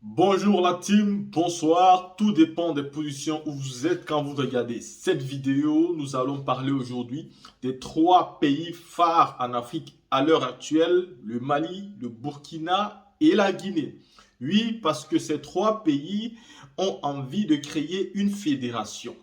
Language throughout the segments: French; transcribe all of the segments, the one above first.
Bonjour la team, bonsoir, tout dépend des positions où vous êtes quand vous regardez cette vidéo. Nous allons parler aujourd'hui des trois pays phares en Afrique à l'heure actuelle, le Mali, le Burkina et la Guinée. Oui, parce que ces trois pays ont envie de créer une fédération.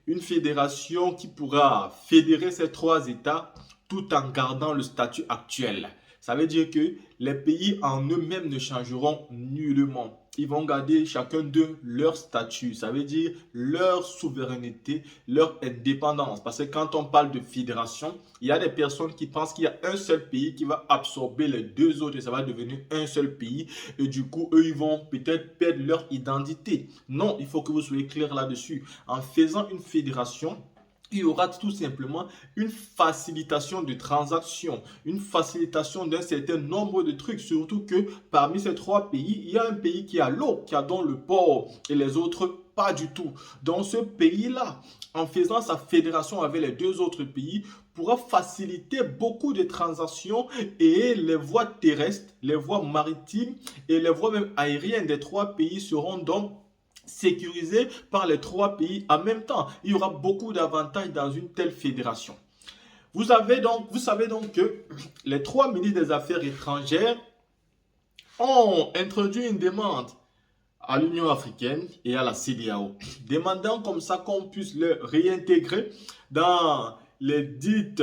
Une fédération qui pourra fédérer ces trois États tout en gardant le statut actuel. Ça veut dire que les pays en eux-mêmes ne changeront nullement. Ils vont garder chacun d'eux leur statut. Ça veut dire leur souveraineté, leur indépendance. Parce que quand on parle de fédération, il y a des personnes qui pensent qu'il y a un seul pays qui va absorber les deux autres et ça va devenir un seul pays. Et du coup, eux, ils vont peut-être perdre leur identité. Non, il faut que vous soyez clair là-dessus. En faisant une fédération, il y aura tout simplement une facilitation de transactions, une facilitation d'un certain nombre de trucs. Surtout que parmi ces trois pays, il y a un pays qui a l'eau, qui a donc le port et les autres pas du tout. Dans ce pays-là, en faisant sa fédération avec les deux autres pays, pourra faciliter beaucoup de transactions et les voies terrestres, les voies maritimes et les voies même aériennes des trois pays seront donc sécurisé par les trois pays en même temps. Il y aura beaucoup d'avantages dans une telle fédération. Vous savez donc que les trois ministres des Affaires étrangères ont introduit une demande à l'Union africaine et à la CEDEAO, demandant comme ça qu'on puisse le réintégrer dans les dites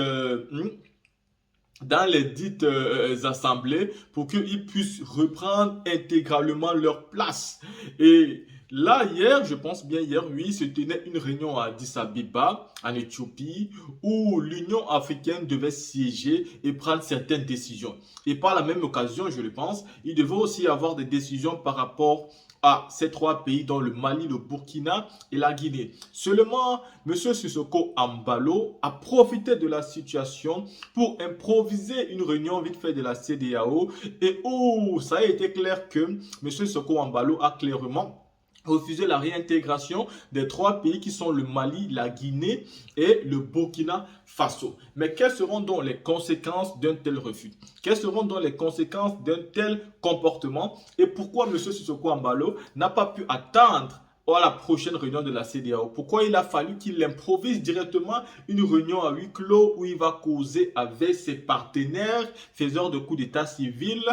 assemblées pour qu'ils puissent reprendre intégralement leur place. Et là, hier, je pense bien hier, oui, se tenait une réunion à Addis Abeba, en Éthiopie, où l'Union africaine devait siéger et prendre certaines décisions. Et par la même occasion, je le pense, il devait aussi y avoir des décisions par rapport à ces trois pays, dont le Mali, le Burkina et la Guinée. Seulement, M. Sissoko Ambalo a profité de la situation pour improviser une réunion vite fait de la CEDEAO et où ça a été clair que M. Sissoko Ambalo a clairement refusé la réintégration des trois pays qui sont le Mali, la Guinée et le Burkina Faso. Mais quelles seront donc les conséquences d'un tel refus? Quelles seront donc les conséquences d'un tel comportement? Et pourquoi M. Sissoko Ambalo n'a pas pu attendre à la prochaine réunion de la CEDEAO? Pourquoi il a fallu qu'il improvise directement une réunion à huis clos où il va causer avec ses partenaires, faiseurs de coups d'état civil,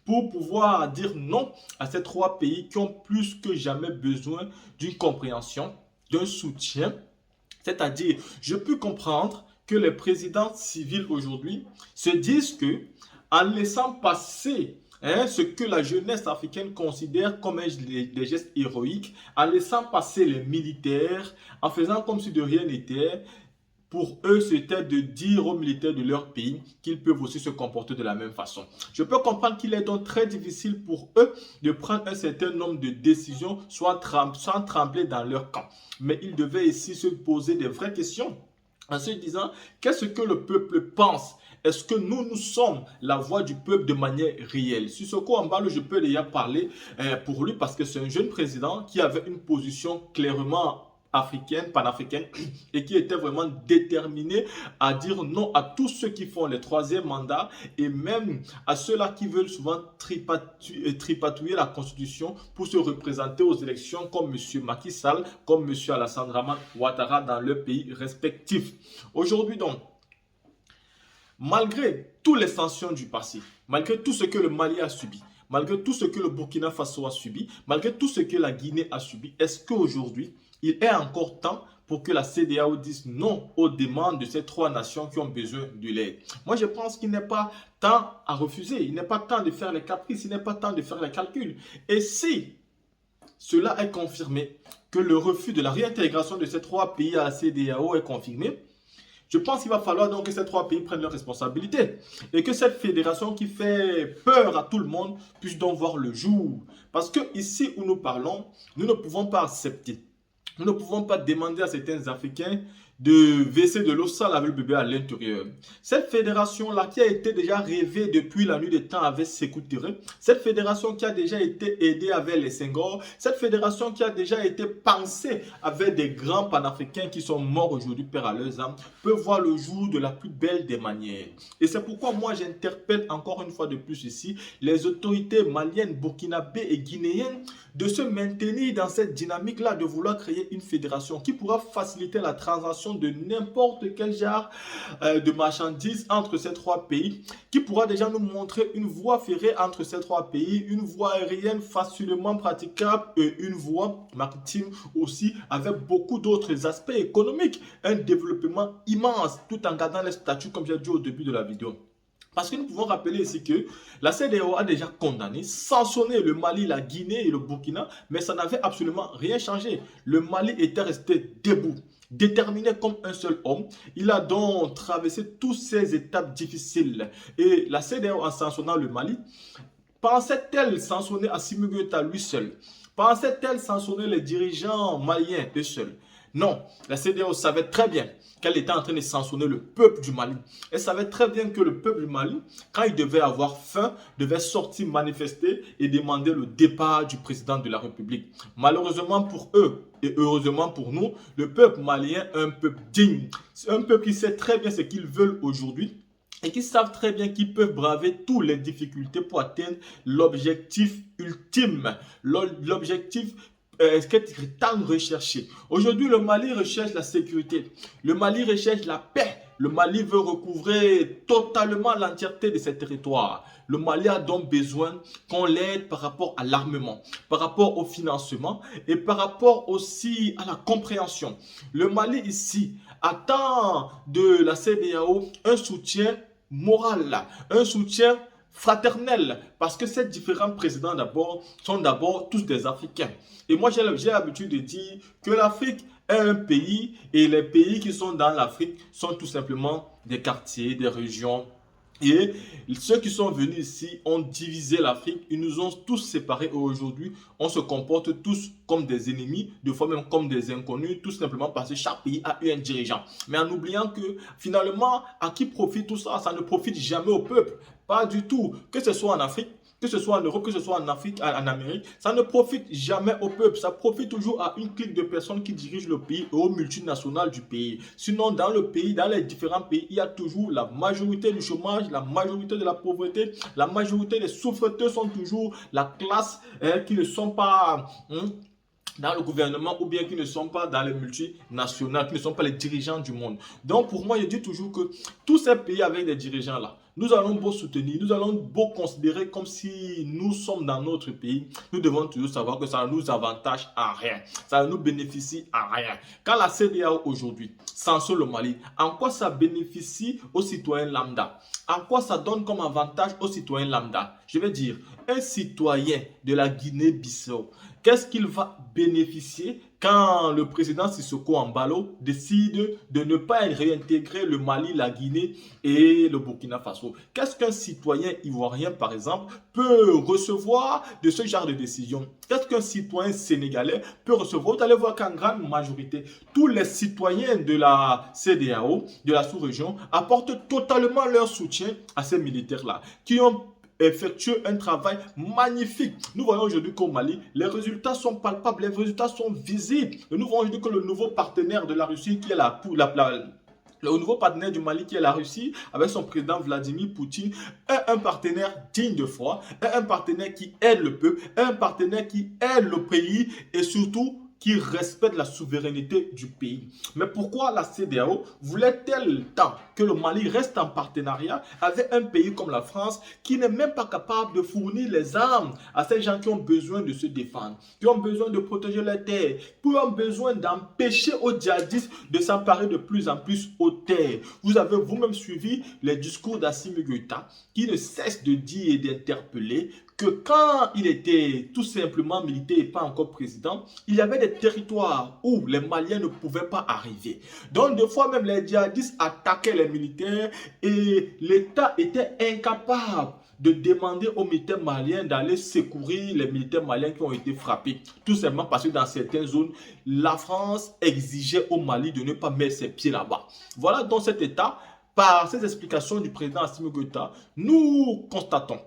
pour pouvoir dire non à ces trois pays qui ont plus que jamais besoin d'une compréhension, d'un soutien. C'est-à-dire, je peux comprendre que les présidents civils aujourd'hui se disent que en laissant passer ce que la jeunesse africaine considère comme des gestes héroïques, en laissant passer les militaires, en faisant comme si de rien n'était, pour eux, c'était de dire aux militaires de leur pays qu'ils peuvent aussi se comporter de la même façon. Je peux comprendre qu'il est donc très difficile pour eux de prendre un certain nombre de décisions sans trembler dans leur camp. Mais ils devaient ici se poser des vraies questions en se disant qu'est-ce que le peuple pense. Est-ce que nous sommes la voix du peuple de manière réelle? Sissoko Ambalo, je peux déjà parler pour lui parce que c'est un jeune président qui avait une position clairement africaine, panafricaine, et qui était vraiment déterminé à dire non à tous ceux qui font les troisième mandats et même à ceux-là qui veulent souvent tripatouiller la constitution pour se représenter aux élections comme M. Macky Sall, comme M. Alassane Draman Ouattara dans leurs pays respectifs. Aujourd'hui donc, malgré toutes les sanctions du passé, malgré tout ce que le Mali a subi, malgré tout ce que le Burkina Faso a subi, malgré tout ce que la Guinée a subi, est-ce qu'aujourd'hui, il est encore temps pour que la CEDEAO dise non aux demandes de ces trois nations qui ont besoin de l'aide? Moi, je pense qu'il n'est pas temps à refuser, il n'est pas temps de faire les caprices, il n'est pas temps de faire les calculs. Et si cela est confirmé, que le refus de la réintégration de ces trois pays à la CEDEAO est confirmé, je pense qu'il va falloir donc que ces trois pays prennent leurs responsabilités et que cette fédération qui fait peur à tout le monde puisse donc voir le jour. Parce que ici où nous parlons, nous ne pouvons pas accepter, nous ne pouvons pas demander à certains Africains de verser de l'eau sale avec le bébé à l'intérieur. Cette fédération-là qui a été déjà rêvée depuis la nuit des temps avec Sékou Touré, cette fédération qui a déjà été aidée avec les Senghor, cette fédération qui a déjà été pensée avec des grands panafricains qui sont morts aujourd'hui, père à leurs âmes, peut voir le jour de la plus belle des manières. Et c'est pourquoi moi j'interpelle encore une fois de plus ici les autorités maliennes, burkinabées et guinéennes de se maintenir dans cette dynamique-là, de vouloir créer une fédération qui pourra faciliter la transaction de n'importe quel genre de marchandises entre ces trois pays, qui pourra déjà nous montrer une voie ferrée entre ces trois pays, une voie aérienne facilement praticable et une voie maritime aussi avec beaucoup d'autres aspects économiques, un développement immense tout en gardant les statuts comme j'ai dit au début de la vidéo. Parce que nous pouvons rappeler ici que la CEDEAO a déjà condamné, sanctionné le Mali, la Guinée et le Burkina, mais ça n'avait absolument rien changé. Le Mali était resté debout, déterminé comme un seul homme. Il a donc traversé toutes ces étapes difficiles. Et la CEDEAO, en sanctionnant le Mali, pensait-elle sanctionner Assimi Goïta lui seul? Pensait-elle sanctionner les dirigeants maliens eux seuls? Non, la CEDEAO savait très bien qu'elle était en train de sanctionner le peuple du Mali. Elle savait très bien que le peuple du Mali, quand il devait avoir faim, devait sortir manifester et demander le départ du président de la République. Malheureusement pour eux et heureusement pour nous, le peuple malien est un peuple digne. C'est un peuple qui sait très bien ce qu'ils veulent aujourd'hui et qui savent très bien qu'ils peuvent braver toutes les difficultés pour atteindre l'objectif ultime, l'objectif ce qui est tant recherché. Aujourd'hui, le Mali recherche la sécurité. Le Mali recherche la paix. Le Mali veut recouvrer totalement l'entièreté de ses territoires. Le Mali a donc besoin qu'on l'aide par rapport à l'armement, par rapport au financement et par rapport aussi à la compréhension. Le Mali ici attend de la CEDEAO un soutien moral, un soutien fraternel, parce que ces différents présidents sont d'abord tous des Africains. Et moi j'ai l'habitude de dire que l'Afrique est un pays et les pays qui sont dans l'Afrique sont tout simplement des quartiers, des régions. Et ceux qui sont venus ici ont divisé l'Afrique, ils nous ont tous séparés et aujourd'hui, on se comporte tous comme des ennemis, de fois même comme des inconnus, tout simplement parce que chaque pays a eu un dirigeant. Mais en oubliant que finalement, à qui profite tout ça? Ça ne profite jamais au peuple, pas du tout, que ce soit en Afrique, que ce soit en Europe, que ce soit en Afrique, en Amérique, ça ne profite jamais au peuple. Ça profite toujours à une clique de personnes qui dirigent le pays et aux multinationales du pays. Sinon, dans le pays, dans les différents pays, il y a toujours la majorité du chômage, la majorité de la pauvreté, la majorité des souffreteurs sont toujours la classe qui ne sont pas dans le gouvernement ou bien qui ne sont pas dans les multinationales, qui ne sont pas les dirigeants du monde. Donc pour moi, je dis toujours que tous ces pays avec des dirigeants là, nous allons beau soutenir, nous allons beau considérer comme si nous sommes dans notre pays, nous devons toujours savoir que ça ne nous avantage à rien, ça ne nous bénéficie à rien. Quand la CEDEAO aujourd'hui sanctionne le Mali, en quoi ça bénéficie aux citoyens lambda? En quoi ça donne comme avantage aux citoyens lambda? Je vais dire, un citoyen de la Guinée-Bissau, qu'est-ce qu'il va bénéficier quand le président Sissoko Embalo décide de ne pas réintégrer le Mali, la Guinée et le Burkina Faso? Qu'est-ce qu'un citoyen ivoirien, par exemple, peut recevoir de ce genre de décision? Qu'est-ce qu'un citoyen sénégalais peut recevoir? Vous allez voir qu'en grande majorité, tous les citoyens de la CEDEAO, de la sous-région, apportent totalement leur soutien à ces militaires-là, qui ont effectué un travail magnifique. Nous voyons aujourd'hui qu'au Mali, les résultats sont palpables, les résultats sont visibles. Et nous voyons aujourd'hui que le nouveau partenaire de la Russie, qui est le nouveau partenaire du Mali, qui est la Russie, avec son président Vladimir Poutine, est un partenaire digne de foi, est un partenaire qui aide le peuple, est un partenaire qui aide le pays et surtout qui respecte la souveraineté du pays. Mais pourquoi la CEDEAO voulait-elle tant que le Mali reste en partenariat avec un pays comme la France qui n'est même pas capable de fournir les armes à ces gens qui ont besoin de se défendre, qui ont besoin de protéger leurs terres, qui ont besoin d'empêcher aux djihadistes de s'emparer de plus en plus aux terres? Vous avez vous-même suivi les discours d'Assimi Goïta qui ne cesse de dire et d'interpeller que quand il était tout simplement militaire et pas encore président, il y avait des territoires où les Maliens ne pouvaient pas arriver. Donc, des fois même, les djihadistes attaquaient les militaires et l'État était incapable de demander aux militaires maliens d'aller secourir les militaires maliens qui ont été frappés. Tout simplement parce que dans certaines zones, la France exigeait au Mali de ne pas mettre ses pieds là-bas. Voilà donc cet état. Par ces explications du président Assimi Goïta, nous constatons,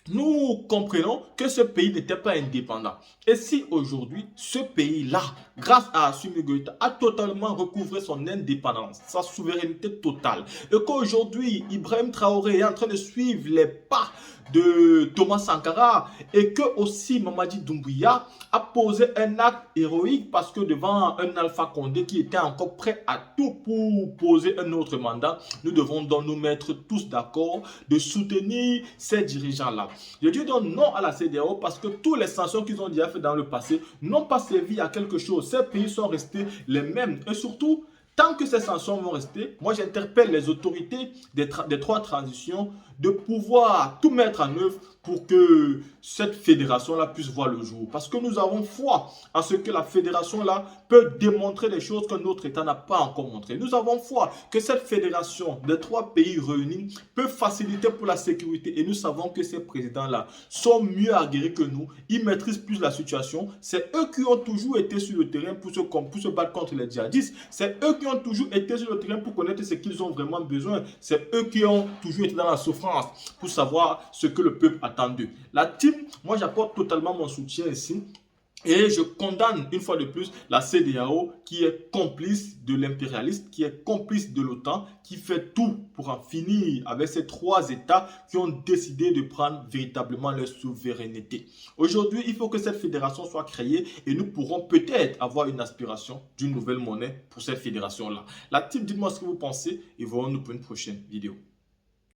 nous comprenons que ce pays n'était pas indépendant. Et si aujourd'hui, ce pays-là, grâce à Assimi Goïta, a totalement recouvré son indépendance, sa souveraineté totale, et qu'aujourd'hui, Ibrahim Traoré est en train de suivre les pas de Thomas Sankara, et que aussi Mamadi Doumbouya a posé un acte héroïque parce que devant un Alpha Condé qui était encore prêt à tout pour poser un autre mandat, nous devons donc nous mettre tous d'accord de soutenir ces dirigeants-là. Je dis donc non à la CEDEAO parce que toutes les sanctions qu'ils ont déjà fait dans le passé n'ont pas servi à quelque chose. Ces pays sont restés les mêmes et surtout, tant que ces sanctions vont rester, moi j'interpelle les autorités des trois transitions de pouvoir tout mettre en œuvre pour que cette fédération-là puisse voir le jour. Parce que nous avons foi en ce que la fédération-là peut démontrer des choses que notre État n'a pas encore montré. Nous avons foi que cette fédération des trois pays réunis peut faciliter pour la sécurité. Et nous savons que ces présidents-là sont mieux aguerris que nous. Ils maîtrisent plus la situation. C'est eux qui ont toujours été sur le terrain pour se battre contre les djihadistes. C'est eux qui ont toujours été sur le terrain pour connaître ce qu'ils ont vraiment besoin. C'est eux qui ont toujours été dans la souffrance pour savoir ce que le peuple attend d'eux. La team, moi j'apporte totalement mon soutien ici. Et je condamne une fois de plus la CEDEAO qui est complice de l'impérialisme, qui est complice de l'OTAN, qui fait tout pour en finir avec ces trois États qui ont décidé de prendre véritablement leur souveraineté. Aujourd'hui, il faut que cette fédération soit créée et nous pourrons peut-être avoir une aspiration d'une nouvelle monnaie pour cette fédération-là. La team, dites-moi ce que vous pensez et voyons-nous pour une prochaine vidéo.